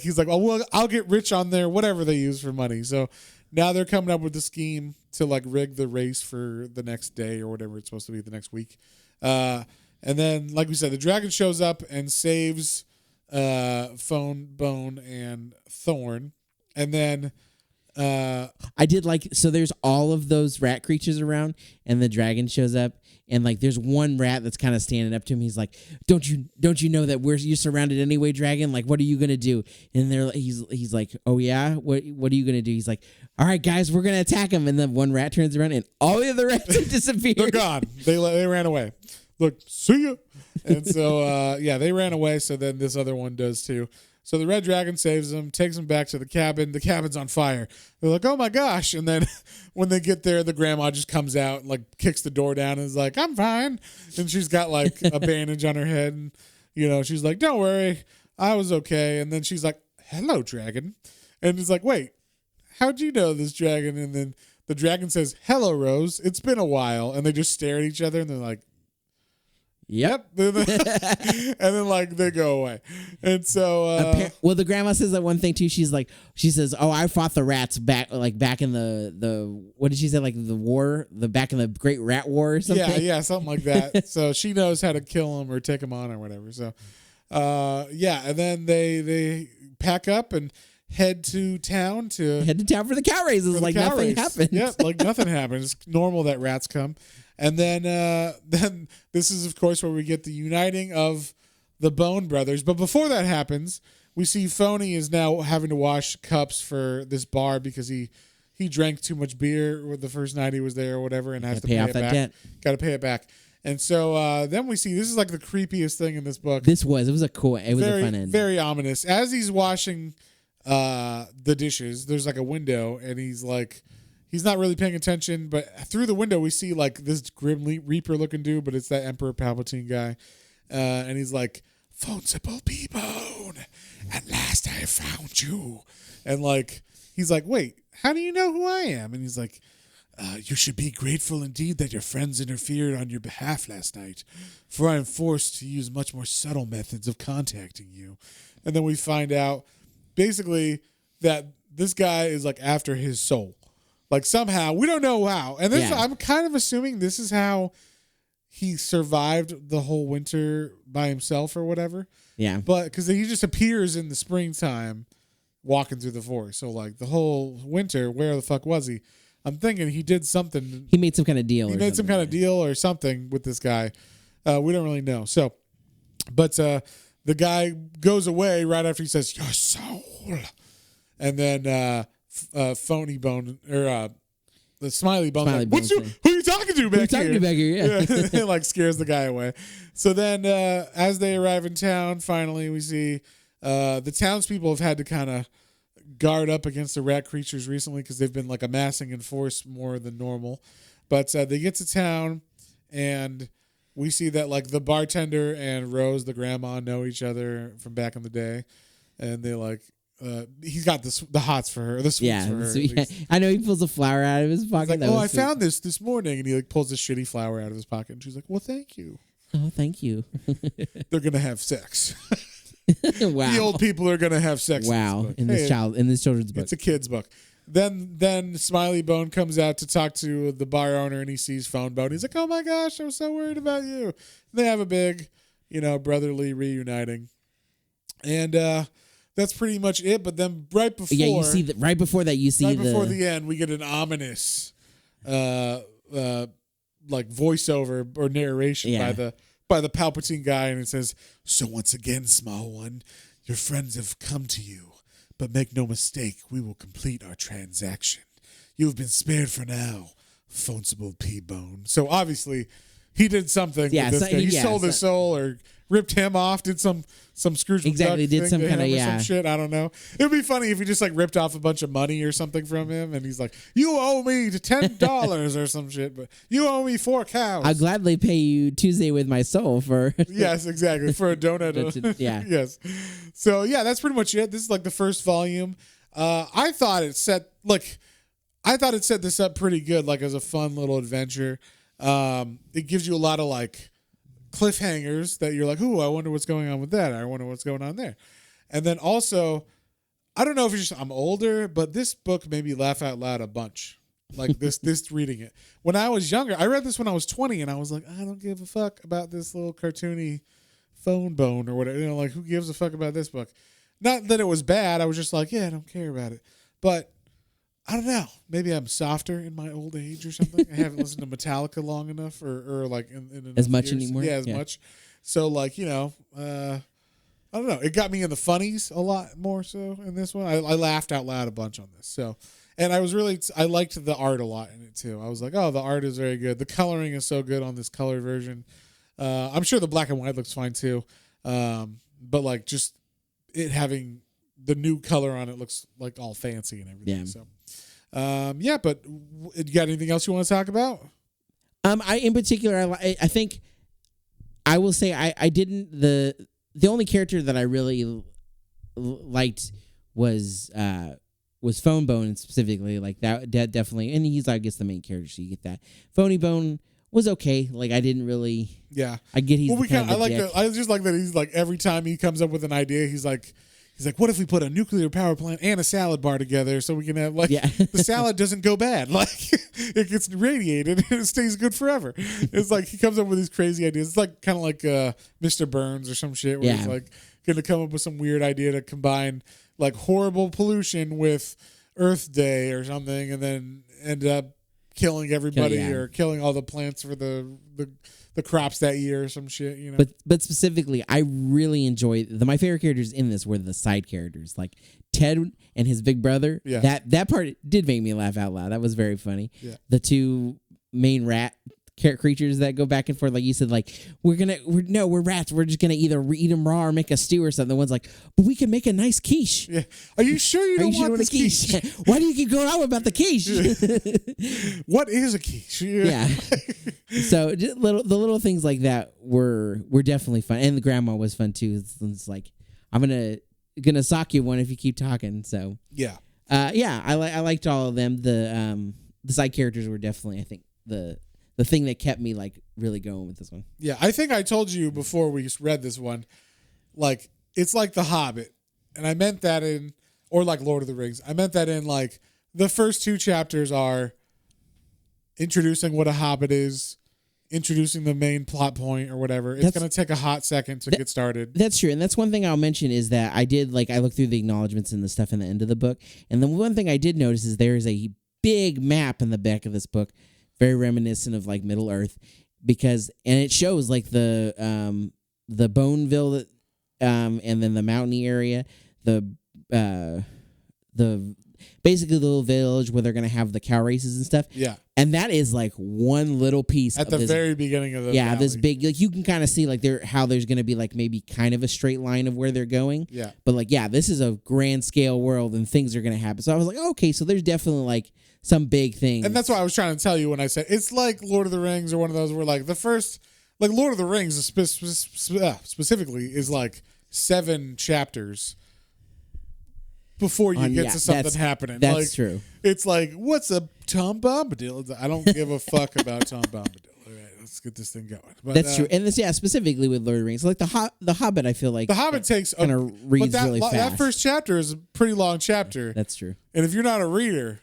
he's like, "Oh, well, I'll get rich on their whatever they use for money." So now they're coming up with a scheme to like rig the race for the next day or whatever it's supposed to be the next week. And then, like we said, the dragon shows up and saves Phone, Bone, and Thorn. And then I did like, so there's all of those rat creatures around, and the dragon shows up, and like there's one rat that's kind of standing up to him. He's like, "Don't you know that you're surrounded anyway, dragon? Like, what are you gonna do?" And he's like, "Oh yeah, what are you gonna do?" He's like, "All right, guys, we're gonna attack him." And then one rat turns around, and all the other rats have disappeared. They're gone. They ran away. Look, see ya. And so they ran away. So then this other one does too. So the red dragon saves them, takes them back to the cabin. The cabin's on fire. They're like, "Oh my gosh!" And then when they get there, the grandma just comes out and like kicks the door down and is like, "I'm fine." And she's got like a bandage on her head, and she's like, "Don't worry, I was okay." And then she's like, "Hello, dragon," and he's like, "Wait, how'd you know this dragon?" And then the dragon says, "Hello, Rose. It's been a while." And they just stare at each other and they're like, "Yep." And then like they go away. And so well, the grandma says that one thing too. She says, "Oh, I fought the rats back in the what did she say, like the war, back in the Great Rat War or something?" Yeah, something like that. So she knows how to kill them or take them on or whatever. So and then they pack up and head to town for the cow races. Like nothing happens. Yep, like nothing happens. It's normal that rats come. And then this is, of course, where we get the uniting of the Bone Brothers. But before that happens, we see Phony is now having to wash cups for this bar because he drank too much beer the first night he was there or whatever and has to pay off it that back. debt. Got to pay it back. And so then we see, this is like the creepiest thing in this book. It was a fun ending. Very ominous. As he's washing the dishes, there's like a window and he's not really paying attention, but through the window we see like this Grim Reaper looking dude, but it's that Emperor Palpatine guy. And he's like, "Fonsible P-Bone, at last I have found you." And like, he's like, "Wait, how do you know who I am?" And he's like, "You should be grateful indeed that your friends interfered on your behalf last night, for I am forced to use much more subtle methods of contacting you." And then we find out basically that this guy is like after his soul. Like somehow, we don't know how. And I'm kind of assuming this is how he survived the whole winter by himself or whatever. Yeah. But because he just appears in the springtime walking through the forest. So like the whole winter, where the fuck was he? I'm thinking he did something. He made some kind of deal. He made some kind of deal or something with this guy. We don't really know. So, but the guy goes away right after he says, "Your soul." And then Phony Bone or the Smiley Bone. Like, who are you talking to back here? Yeah. It like scares the guy away. So then as they arrive in town, finally we see the townspeople have had to kind of guard up against the rat creatures recently because they've been like amassing in force more than normal. But they get to town and we see that like the bartender and Rose, the grandma, know each other from back in the day, and they like. He's got the hots for her, the sweets for her. Yeah. I know he pulls a flower out of his pocket. He's like, I found this morning, and he like pulls a shitty flower out of his pocket, and she's like, "Well, thank you." Oh, thank you. They're gonna have sex. Wow. The old people are gonna have sex. Wow. In this children's book. It's a kid's book. Then Smiley Bone comes out to talk to the bar owner, and he sees Phone Bone. He's like, "Oh my gosh, I was so worried about you." And they have a big, brotherly reuniting. And that's pretty much it. But then right before, you see that right before that, you see right before the end, we get an ominous, like voiceover or narration by the Palpatine guy, and it says, "So once again, small one, your friends have come to you, but make no mistake, we will complete our transaction. You have been spared for now, Fonsible P-Bone." So obviously, he did something with this guy. He sold his soul or ripped him off, did some Scrooge McDuck did some kind of some shit. I don't know. It would be funny if he just like ripped off a bunch of money or something from him, and he's like, "You owe me $10 or some shit, but you owe me 4 cows." I'll gladly pay you Tuesday with my soul for. Yes, exactly, for a donut. Yeah. Yes. So yeah, that's pretty much it. This is like the first volume. I thought it set this up pretty good, like as a fun little adventure. It gives you a lot of like cliffhangers that you're like, "Ooh, I wonder what's going on with that. I wonder what's going on there." And then also, I don't know if it's just I'm older, but this book made me laugh out loud a bunch. Like this reading it. When I was younger, I read this when I was 20, and I was like, I don't give a fuck about this little cartoony phone bone or whatever. You know, like who gives a fuck about this book? Not that it was bad. I was just like, yeah, I don't care about it. But I don't know. Maybe I'm softer in my old age or something. I haven't listened to Metallica long enough, or like in as much years. anymore. Yeah, as much. So like I don't know. It got me in the funnies a lot more so in this one. I laughed out loud a bunch on this. So, and I liked the art a lot in it too. I was like, oh, the art is very good. The coloring is so good on this color version. I'm sure the black and white looks fine too. But like just it having the new color on it looks like all fancy and everything. Yeah. So. But you got anything else you want to talk about? In particular, I think I will say I didn't the only character that I really liked was Phone Bone specifically, like that definitely, and he's I guess the main character, so you get that. Phony Bone was okay, like I didn't really. Yeah, I get he's. Well, I just like that he's like every time he comes up with an idea, he's like, what if we put a nuclear power plant and a salad bar together so we can have the salad doesn't go bad. Like it gets radiated and it stays good forever. It's like he comes up with these crazy ideas. It's like kind of like Mr. Burns or some shit where he's like going to come up with some weird idea to combine like horrible pollution with Earth Day or something and then end up killing everybody or killing all the plants for the crops that year or some shit, you know. But specifically, I really enjoy my favorite characters in this were the side characters, like Ted and his big brother. Yeah. That part did make me laugh out loud. That was very funny. Yeah. The two main rat creatures that go back and forth, like you said, like we're rats. We're just gonna either eat them raw or make a stew or something. One's like, but we can make a nice quiche. Yeah. Are you sure you don't want this quiche? Why do you keep going on about the quiche? What is a quiche? Yeah. So the little things like that were definitely fun, and the grandma was fun too. It's like I'm gonna sock you one if you keep talking. So yeah, I liked all of them. The side characters were definitely, I think, the thing that kept me like really going with this one. Yeah, I think I told you before we read this one, like it's like The Hobbit, and I meant that or like Lord of the Rings. I meant that in like the first 2 chapters are introducing what a hobbit is, introducing the main plot point or whatever. It's going to take a hot second to get started. That's true. And that's one thing I'll mention is that I looked through the acknowledgments and the stuff in the end of the book. And the one thing I did notice is there is a big map in the back of this book, very reminiscent of like Middle Earth, and it shows like the Boneville, and then the mountainy area, the basically the little village where they're going to have the cow races and stuff. Yeah. And that is like one little piece at the very beginning of the valley. This big, like you can kind of see like how there's going to be like maybe kind of a straight line of where they're going. Yeah. But like, this is a grand scale world and things are going to happen. So I was like, okay, so there's definitely like some big things. And that's what I was trying to tell you when I said it's like Lord of the Rings or one of those where like the first, like Lord of the Rings specifically is like 7 chapters before you get to something happening. That's like, true. It's like, what's a Tom Bombadil? I don't give a fuck about Tom Bombadil. All right, let's get this thing going. But, that's true. And this, specifically with Lord of the Rings. Like the Hobbit, I feel like The Hobbit takes kind of reads really fast. That first chapter is a pretty long chapter. That's true. And if you're not a reader,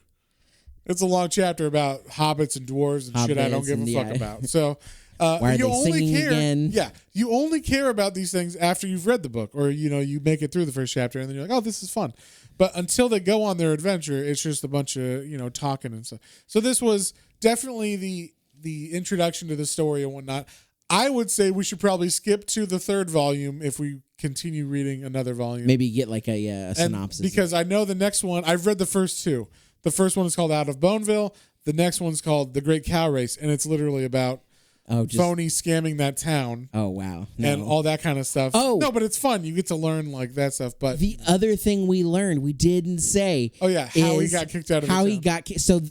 it's a long chapter about hobbits and dwarves and shit I don't give a fuck about. So Why are you they only singing care, again? Yeah, you only care about these things after you've read the book, or you make it through the first chapter, and then you're like, oh, this is fun. But until they go on their adventure, it's just a bunch of talking and stuff. So this was definitely the introduction to the story and whatnot. I would say we should probably skip to the third volume if we continue reading another volume. Maybe get like a synopsis. Because I know the next one, I've read the first two. The first one is called Out of Boneville. The next one's called The Great Cow Race, and it's literally about phony scamming that town. Oh, wow. No. And all that kind of stuff. Oh. No, but it's fun. You get to learn like that stuff. But the other thing we learned, we didn't say. Oh, yeah. How he got kicked out of how the he town. got so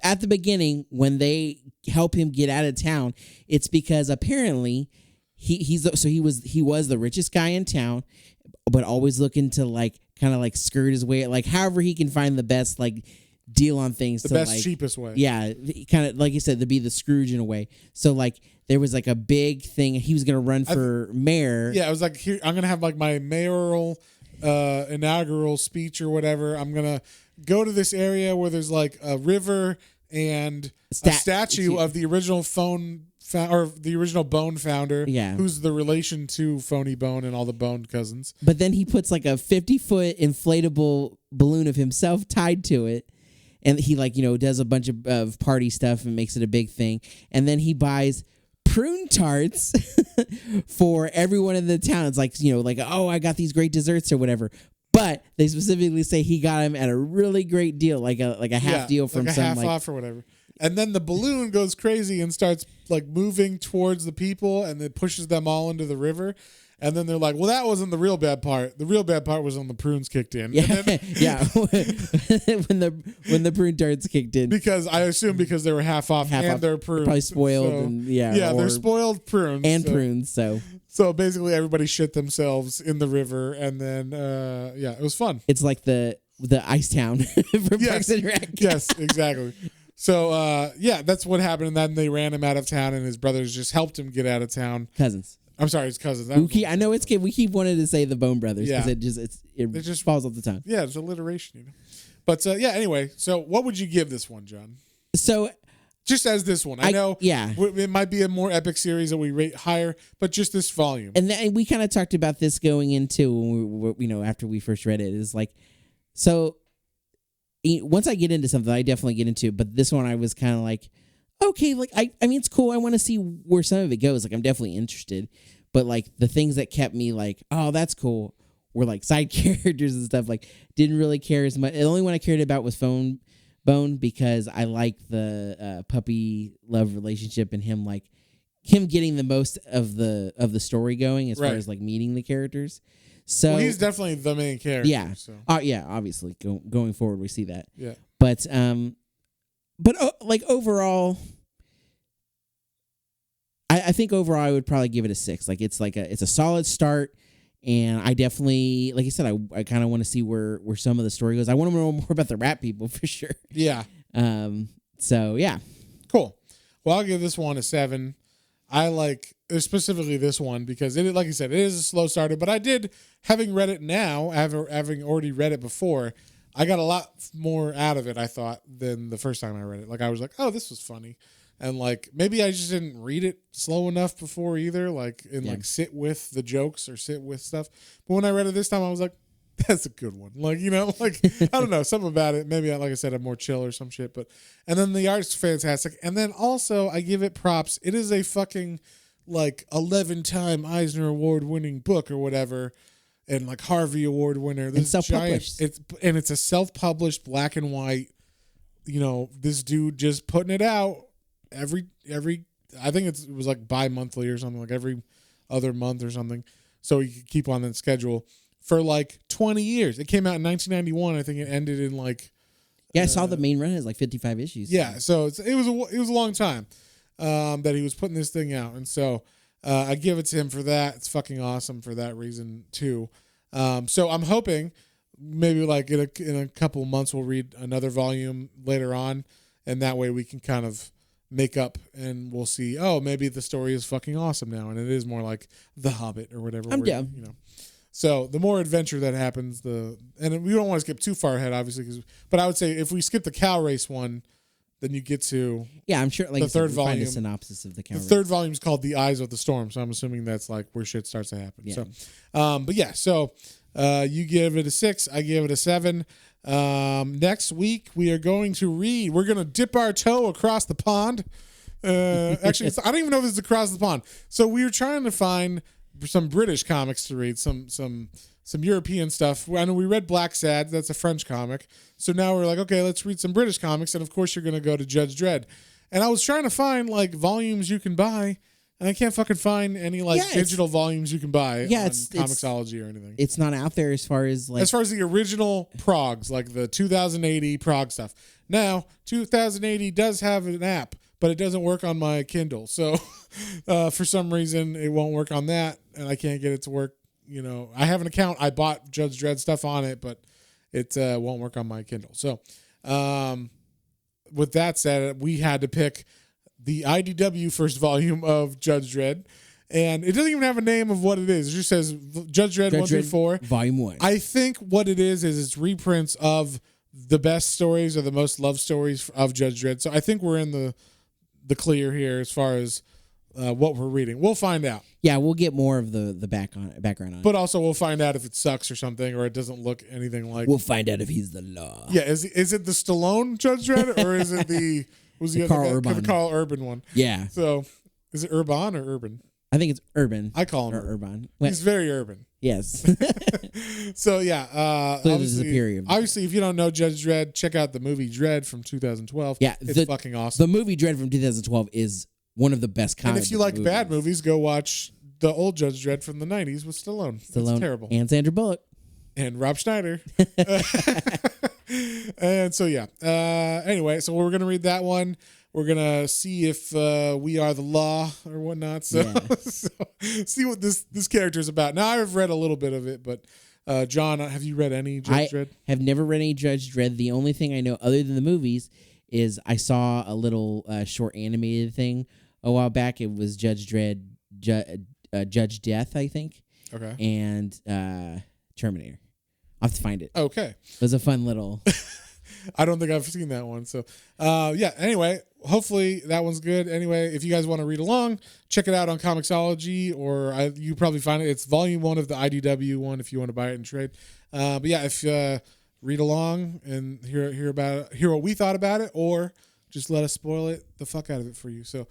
at the beginning when they help him get out of town, it's because apparently he was the richest guy in town, but always looking to like kind of like skirt his way, like however he can find the best like deal on things, the to best like, cheapest way. Yeah, kind of like you said, to be the Scrooge in a way. So like there was like a big thing. He was gonna run for mayor. Yeah, it was like, here I'm gonna have like my mayoral inaugural speech or whatever. I'm gonna go to this area where there's like a river and a statue of the original the original Bone founder. Yeah, who's the relation to Phony Bone and all the Bone cousins. But then he puts like a 50-foot inflatable balloon of himself tied to it. And he does a bunch of party stuff and makes it a big thing. And then he buys prune tarts for everyone in the town. It's like, oh, I got these great desserts or whatever. But they specifically say he got him at a really great deal, like a half deal from like a half off or whatever. And then the balloon goes crazy and starts like moving towards the people, and it pushes them all into the river. And then they're like, well, that wasn't the real bad part. The real bad part was when the prunes kicked in. Yeah, then, yeah. when the prune tarts kicked in. Because I assume because they were half off and they're prunes. Probably spoiled. So, and, they're spoiled prunes. And prunes, so. So basically everybody shit themselves in the river. And then, it was fun. It's like the Ice Town from Parks and Rec. Yes, exactly. So, that's what happened. And then they ran him out of town, and his brothers just helped him get out of town. Cousins. I'm sorry, his cousins. I know it's we keep wanting to say the Bone Brothers because it just falls off the tongue. Yeah, it's alliteration, But anyway, so what would you give this one, John? So, just as this one, I know, it might be a more epic series that we rate higher, but just this volume. And then we kind of talked about this going into after we first read it. Is like, so once I get into something, I definitely get into it. But this one, I was kind of like, okay, like I mean, it's cool. I want to see where some of it goes. Like, I'm definitely interested. But like the things that kept me like, oh, that's cool, were like side characters and stuff. Like, didn't really care as much. The only one I cared about was Bone, because I like the puppy love relationship and him getting the most of the story going as far as like meeting the characters. So he's definitely the main character. Yeah, so. Obviously going forward we see that. Yeah, but like overall, I think overall I would probably give it a 6. Like it's a solid start, and I definitely, like I said, I kind of want to see where some of the story goes. I want to know more about the rat people for sure. Yeah. So yeah. Cool. Well, I'll give this one a 7. I like specifically this one because it, like I said, it is a slow starter. But I did, having read it now, having already read it before, I got a lot more out of it, I thought, than the first time I read it. Like, I was like, oh, this was funny. And, like, maybe I just didn't read it slow enough before either, like, sit with the jokes or sit with stuff. But when I read it this time, I was like, that's a good one. Like, I don't know, something about it. Maybe, like I said, I'm more chill or some shit. And then the art's fantastic. And then also, I give it props. It is a fucking, 11-time Eisner Award winning book or whatever. And like Harvey Award winner. This and self-published. It's a self-published black and white. This dude just putting it out every. I think it was like bi-monthly or something, like every other month or something. So you could keep on that schedule for like 20 years. It came out in 1991. I think it ended in like. Yeah, I saw the main run has like 55 issues. Yeah, so it was a long time that he was putting this thing out, and so. I give it to him for that. It's fucking awesome for that reason too. So I'm hoping maybe like in a couple of months we'll read another volume later on, and that way we can kind of make up and we'll see. Oh, maybe the story is fucking awesome now, and it is more like The Hobbit or whatever. I'm down. So the more adventure that happens, and we don't want to skip too far ahead, obviously. But I would say if we skip the cow race one, then you get to Yeah, I'm sure. Like the third you find a volume. synopsis of the The cover. third volume is called The Eyes of the Storm, so I'm assuming that's like where shit starts to happen. Yeah. So, but yeah, so you give it a 6, I give it a 7. Next week we are going to read. We're going to dip our toe across the pond. Actually, I don't even know if it's across the pond. So we were trying to find some British comics to read, some European stuff. I know we read Black Sad. That's a French comic. So now we're like, okay, let's read some British comics. And of course, you're going to go to Judge Dredd. And I was trying to find like volumes you can buy, and I can't fucking find any like digital volumes you can buy on Comixology or anything. It's not out there as far as the original progs, like the 2080 prog stuff. Now, 2080 does have an app, but it doesn't work on my Kindle. So for some reason, it won't work on that, and I can't get it to work. You know, I have an account. I bought Judge Dredd stuff on it, but it won't work on my Kindle. So with that said, we had to pick the IDW first volume of Judge Dredd. And it doesn't even have a name of what it is. It just says Judge Dredd 1 through 4. Volume 1. I think what it is it's reprints of the best stories or the most loved stories of Judge Dredd. So I think we're in the clear here as far as what we're reading. We'll find out. Yeah, we'll get more of the background on it. But also we'll find out if it sucks or something, or it doesn't look anything like. We'll find out if he's the law. Yeah, is it the Stallone Judge Dredd or is it the Carl Urban? The Carl Urban one. Yeah. So is it Urban or Urban? I think it's Urban. I call him Urban. He's very urban. Yes. So yeah, obviously, if you don't know Judge Dredd, check out the movie Dredd from 2012. Yeah, it's fucking awesome. The movie Dredd from 2012 is one of the best comic. And if you like bad movies, go watch the old Judge Dredd from the 90s with Stallone. It's terrible. And Sandra Bullock. And Rob Schneider. And so yeah. Anyway, so we're gonna read that one. We're gonna see if we are the law or whatnot. So, so see what this character is about. Now I've read a little bit of it, but John, have you read any Judge Dredd? I have never read any Judge Dredd. The only thing I know other than the movies is I saw a little short animated thing a while back. It was Judge Dredd, Judge Death, I think. Okay. And Terminator. I'll have to find it. Okay. It was a fun little. I don't think I've seen that one. So, yeah. Anyway, hopefully that one's good. Anyway, if you guys want to read along, check it out on Comixology, or you probably find it. It's volume 1 of the IDW one if you want to buy it and trade. But yeah, if read along and hear what we thought about it, or just let us spoil it the fuck out of it for you. So,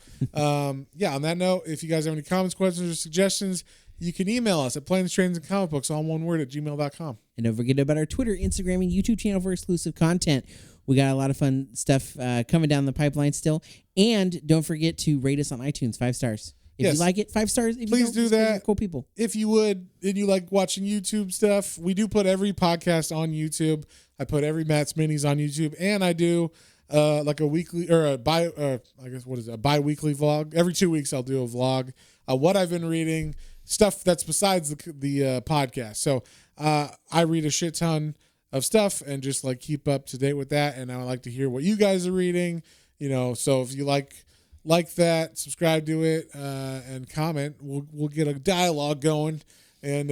yeah. On that note, if you guys have any comments, questions, or suggestions, you can email us at Planes, Trains, and Comic Books, all one word, at gmail.com. And don't forget about our Twitter, Instagram, and YouTube channel for exclusive content. We got a lot of fun stuff coming down the pipeline still. And don't forget to rate us on iTunes, 5 stars. If you like it, 5 stars. If please do that. Cool people. If you would, and you like watching YouTube stuff, we do put every podcast on YouTube. I put every Matt's Minis on YouTube, and I do like a weekly or a bi-weekly vlog. Every 2 weeks I'll do a vlog. What I've been reading, stuff that's besides the podcast. So I read a shit ton of stuff and just like keep up to date with that. And I would like to hear what you guys are reading. You know, so if you like that, subscribe to it and comment. We'll get a dialogue going, and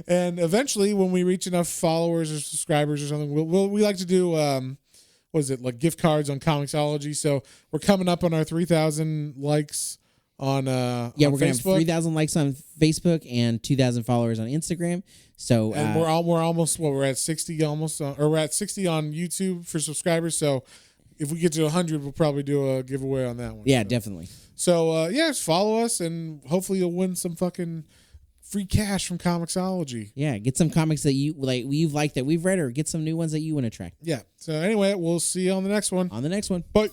and eventually when we reach enough followers or subscribers or something, we like to do like gift cards on Comixology. So we're coming up on our 3,000 likes on we're Facebook. gonna have 3,000 likes on Facebook and 2,000 followers on Instagram. So and we're almost we're at 60 almost, or we're at 60 on YouTube for subscribers. So if we get to 100, we'll probably do a giveaway on that one. Yeah, definitely. So just follow us, and hopefully you'll win some fucking free cash from Comixology. Yeah, get some comics that you've liked that we've read, or get some new ones that you want to try. Yeah. So anyway, we'll see you on the next one. Bye.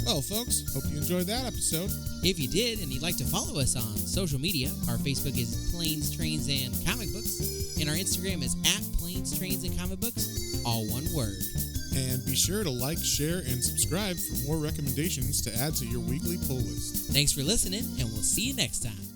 Well, folks, hope you enjoyed that episode. If you did, and you'd like to follow us on social media, our Facebook is Planes, Trains, and Comic Books, and our Instagram is @Planes, Trains, and Comic Books, all one word. And be sure to like, share, and subscribe for more recommendations to add to your weekly pull list. Thanks for listening, and we'll see you next time.